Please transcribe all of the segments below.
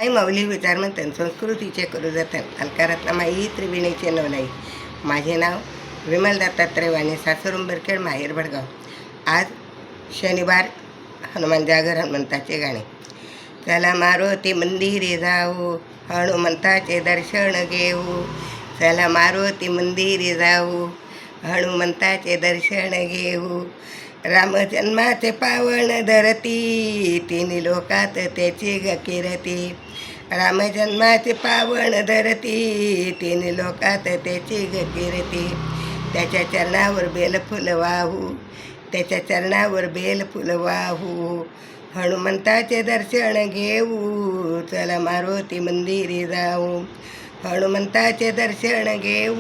आई माऊली विचारमंथन संस्कृतीचे करू जतन अलकारातनामाई त्रिवेणीचे नवलाई. माझे नाव विमल दत्तात्रय वाणी, सासर उंबरखेड, माहेर भडगाव. आज शनिवार, हनुमान जागर, हनुमंताचे गाणे. चला मारुती मंदिरी जाऊ, हनुमंताचे दर्शन घेऊ. चला मारुती मंदिरी जाऊ, हनुमंताचे दर्शन घेऊ. रामजन्माचे पावन धरती, तिन्ही लोकात त्याची कीर्ती. रामजन्माचे पावन धरती, तिन्ही लोकात त्याची कीर्ती. त्याच्या चरणावर बेलफुल वाहू, त्याच्या चरणावर बेलफुल वाहू. हनुमंताचे दर्शन घेऊ, चला मारुती मंदिरी जाऊ. हनुमंताचे दर्शन घेऊ,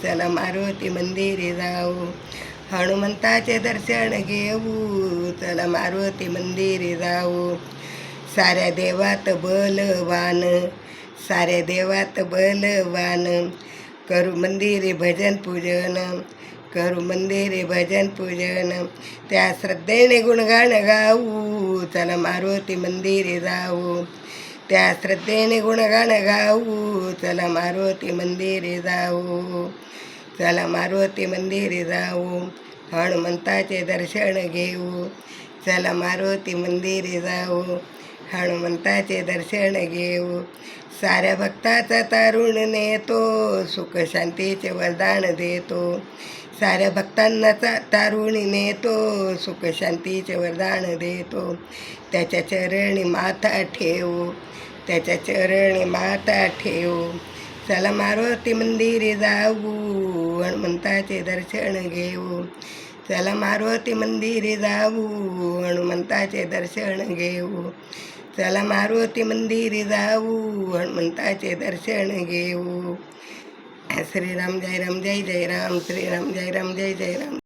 चला मारुती मंदिरी जाऊ. हनुमंताचे दर्शन घेऊ, चला मारुती मंदिरी जाऊ. साऱ्या देवात बलवान, साऱ्या देवात बलवान. करू मंदिरी भजन पूजन, करू मंदिरी भजन पूजन. त्या श्रद्धेने गुणगान गाऊ, चला मारुती मंदिरी जाऊ. त्या श्रद्धेने गुणगान गाऊ, चला मारुती मंदिरी जाऊ. चला मारुती मंदिरी जाऊ, हनुमंताचे दर्शन घेऊ. चला मारुती मंदिरी जाऊ, हनुमंताचे दर्शन घेऊ. साऱ्या भक्ताचा तारुण नेतो, सुख शांतीचे वरदान देतो. साऱ्या भक्तांना तारुणी नेतो, सुख शांतीचे वरदान देतो. त्याच्या चरणी माथा ठेवू, त्याच्या चरणी माथा ठेवू. चला मारुती मंदिरी जाऊ, हनुमंताचे दर्शन घेऊ. चला मारुती मंदिरी जाऊ, हनुमंताचे दर्शन घेऊ. चला मारुती मंदिरी जाऊ, हनुमंताचे दर्शन घेऊ. श्रीराम जय राम जय जय राम, श्रीराम जय राम जय जय राम.